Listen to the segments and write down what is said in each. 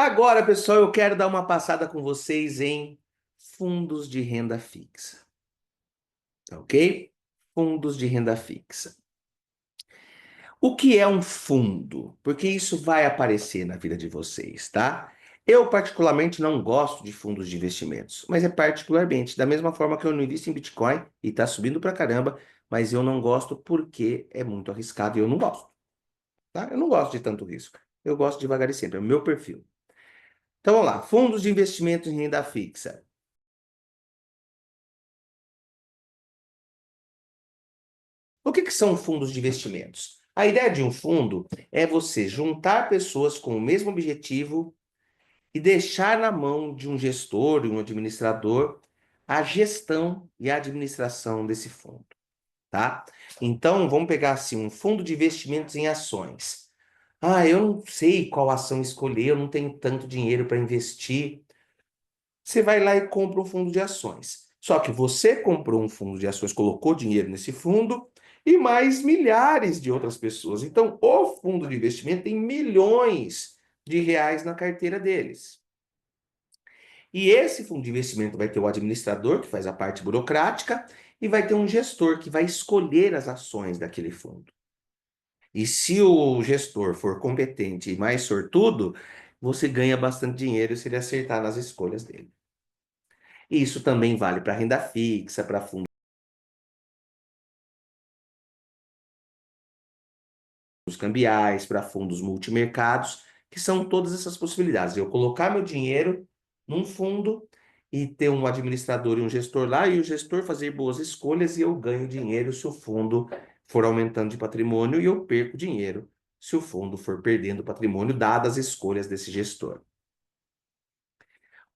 Agora, pessoal, eu quero dar uma passada com vocês em fundos de renda fixa, ok? Fundos de renda fixa. O que é um fundo? Porque isso vai aparecer na vida de vocês, tá? Eu, particularmente, não gosto de fundos de investimentos, mas é particularmente, da mesma forma que eu não invisto em Bitcoin e tá subindo pra caramba, mas eu não gosto porque é muito arriscado e eu não gosto, tá? Eu não gosto de tanto risco. Eu gosto devagar e sempre, é o meu perfil. Então, vamos lá, fundos de investimento em renda fixa. O que são fundos de investimentos? A ideia de um fundo é você juntar pessoas com o mesmo objetivo e deixar na mão de um gestor, um administrador, a gestão e a administração desse fundo, tá? Então, vamos pegar assim, um fundo de investimentos em ações. Ah, eu não sei qual ação escolher, eu não tenho tanto dinheiro para investir. Você vai lá e compra um fundo de ações. Só que você comprou um fundo de ações, colocou dinheiro nesse fundo e mais milhares de outras pessoas. Então, o fundo de investimento tem milhões de reais na carteira deles. E esse fundo de investimento vai ter o administrador, que faz a parte burocrática, e vai ter um gestor que vai escolher as ações daquele fundo. E se o gestor for competente e mais sortudo, você ganha bastante dinheiro se ele acertar nas escolhas dele. E isso também vale para renda fixa, para fundos cambiais, para fundos multimercados, que são todas essas possibilidades. Eu colocar meu dinheiro num fundo e ter um administrador e um gestor lá, e o gestor fazer boas escolhas e eu ganho dinheiro se o fundo for aumentando de patrimônio e eu perco dinheiro se o fundo for perdendo patrimônio, dadas as escolhas desse gestor.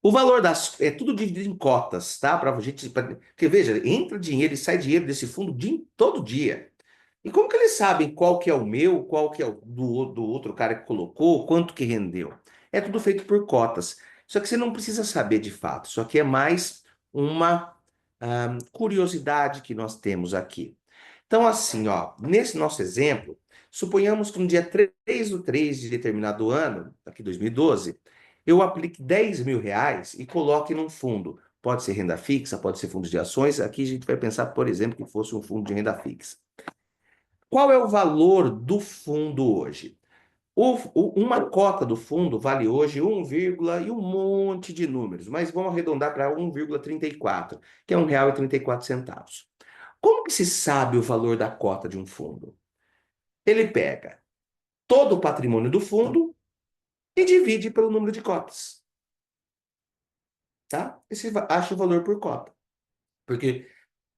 O valor das... É tudo dividido em cotas, tá? Para a gente... Porque, veja, entra dinheiro e sai dinheiro desse fundo todo dia. E como que eles sabem qual que é o meu, qual que é o do outro cara que colocou, quanto que rendeu? É tudo feito por cotas. Só que você não precisa saber de fato. Isso aqui é mais uma curiosidade que nós temos aqui. Então, assim, ó, nesse nosso exemplo, suponhamos que no dia 3/3 de determinado ano, aqui 2012, eu aplique 10 mil reais e coloque num fundo. Pode ser renda fixa, pode ser fundos de ações. Aqui a gente vai pensar, por exemplo, que fosse um fundo de renda fixa. Qual é o valor do fundo hoje? Uma cota do fundo vale hoje 1, e um monte de números, mas vamos arredondar para 1,34, que é R$ 1,34. Como que se sabe o valor da cota de um fundo? Ele pega todo o patrimônio do fundo e divide pelo número de cotas, tá? E você acha o valor por cota. Porque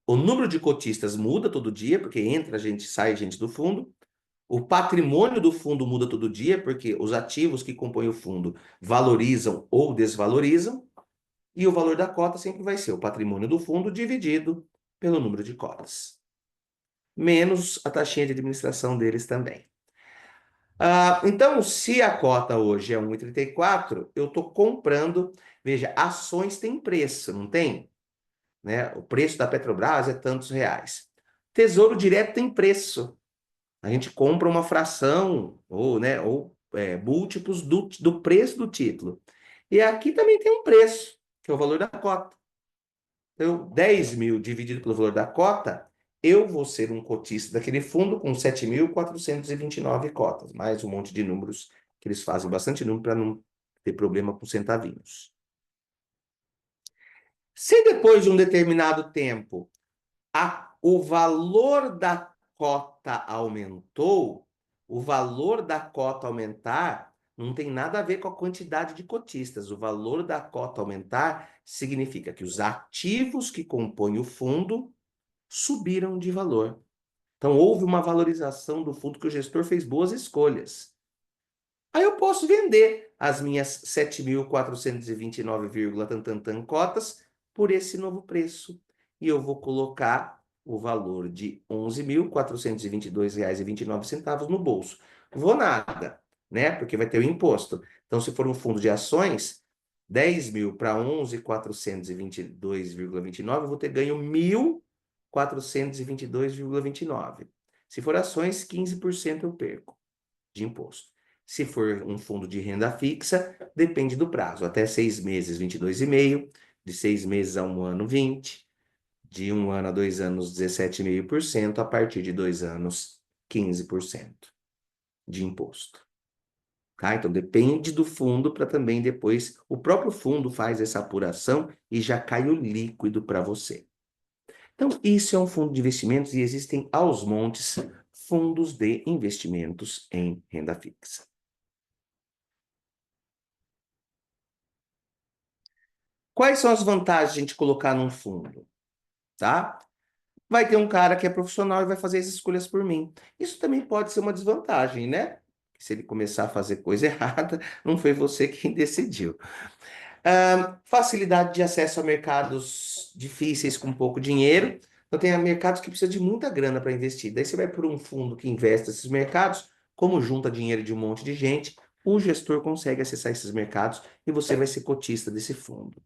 o número de cotistas muda todo dia, porque entra gente, sai gente do fundo. O patrimônio do fundo muda todo dia, porque os ativos que compõem o fundo valorizam ou desvalorizam, e o valor da cota sempre vai ser o patrimônio do fundo dividido pelo número de cotas, menos a taxinha de administração deles também. Então, se a cota hoje é 1,34, eu estou comprando, veja, ações têm preço, não tem? Né? O preço da Petrobras é tantos reais. Tesouro Direto tem preço. A gente compra uma fração, ou, né, múltiplos do preço do título. E aqui também tem um preço, que é o valor da cota. Então, 10 mil dividido pelo valor da cota, eu vou ser um cotista daquele fundo com 7.429 cotas, mais um monte de números, que eles fazem bastante número para não ter problema com centavinhos. Se depois de um determinado tempo o valor da cota aumentou, o valor da cota aumentar não tem nada a ver com a quantidade de cotistas. O valor da cota aumentar significa que os ativos que compõem o fundo subiram de valor. Então, houve uma valorização do fundo que o gestor fez boas escolhas. Aí eu posso vender as minhas 7.429, tantantan cotas por esse novo preço. E eu vou colocar o valor de R$ 11.422,29 no bolso. Vou nada, né? Porque vai ter o imposto. Então, se for um fundo de ações, 10 mil para 11.422,29, eu vou ter ganho 1.422,29. Se for ações, 15% eu perco de imposto. Se for um fundo de renda fixa, depende do prazo. Até 6 meses, 22,5%. De 6 meses a 1 ano, 20%. De 1 ano a 2 anos, 17,5%. A partir de 2 anos, 15% de imposto. Tá? Então, depende do fundo para também depois... O próprio fundo faz essa apuração e já cai o líquido para você. Então, isso é um fundo de investimentos e existem aos montes fundos de investimentos em renda fixa. Quais são as vantagens de a gente colocar num fundo? Tá? Vai ter um cara que é profissional e vai fazer as escolhas por mim. Isso também pode ser uma desvantagem, né? Se ele começar a fazer coisa errada, não foi você quem decidiu. Facilidade de acesso a mercados difíceis com pouco dinheiro. Então, tem mercados que precisam de muita grana para investir. Daí você vai por um fundo que investe nesses mercados, como junta dinheiro de um monte de gente, o gestor consegue acessar esses mercados e você vai ser cotista desse fundo.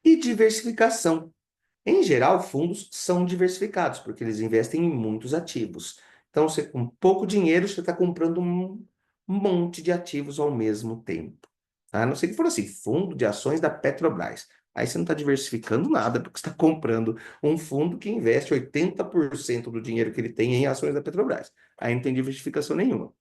E diversificação. Em geral, fundos são diversificados, porque eles investem em muitos ativos. Então, você com pouco dinheiro, você está comprando um monte de ativos ao mesmo tempo. A não ser que for assim, fundo de ações da Petrobras. Aí você não está diversificando nada, porque você está comprando um fundo que investe 80% do dinheiro que ele tem em ações da Petrobras. Aí não tem diversificação nenhuma.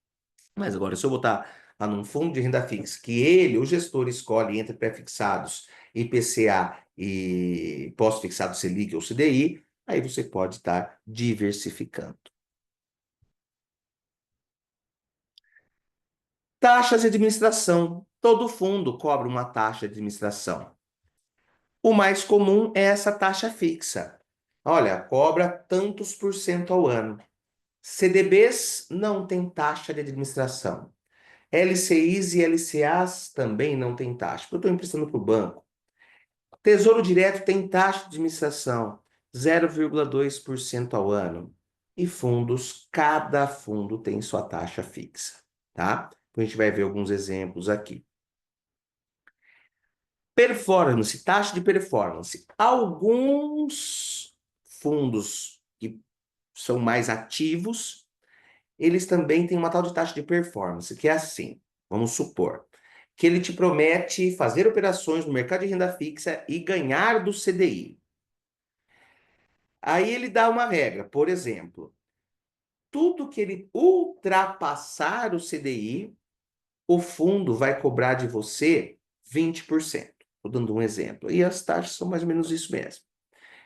Mas agora, se eu botar lá num fundo de renda fixa, que ele, o gestor, escolhe entre pré-fixados, IPCA e pós-fixado Selic ou CDI, aí você pode estar diversificando. Taxas de administração. Todo fundo cobra uma taxa de administração. O mais comum é essa taxa fixa. Olha, cobra tantos por cento ao ano. CDBs não tem taxa de administração. LCIs e LCAs também não tem taxa, porque eu estou emprestando para o banco. Tesouro Direto tem taxa de administração, 0,2% ao ano. E fundos, cada fundo tem sua taxa fixa, tá? Então a gente vai ver alguns exemplos aqui. Performance, taxa de performance. Alguns fundos que são mais ativos, eles também têm uma tal de taxa de performance, que é assim, vamos supor, que ele te promete fazer operações no mercado de renda fixa e ganhar do CDI. Aí ele dá uma regra, por exemplo, tudo que ele ultrapassar o CDI, o fundo vai cobrar de você 20%. Estou dando um exemplo. E as taxas são mais ou menos isso mesmo.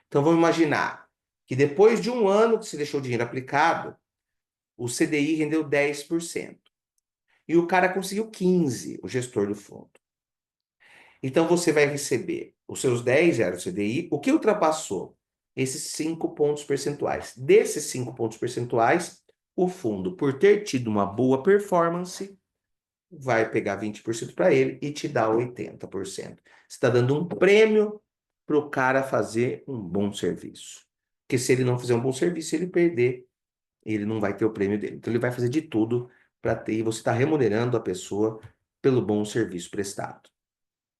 Então vamos imaginar que depois de um ano que você deixou o dinheiro aplicado, o CDI rendeu 10%. E o cara conseguiu 15%, o gestor do fundo. Então você vai receber os seus 10 era o CDI, o que ultrapassou? Esses 5 pontos percentuais. Desses 5 pontos percentuais, o fundo, por ter tido uma boa performance, vai pegar 20% para ele e te dá 80%. Você está dando um prêmio para o cara fazer um bom serviço. Porque se ele não fizer um bom serviço, ele perder, ele não vai ter o prêmio dele. Então ele vai fazer de tudo para ter, e você está remunerando a pessoa pelo bom serviço prestado.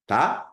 Tá?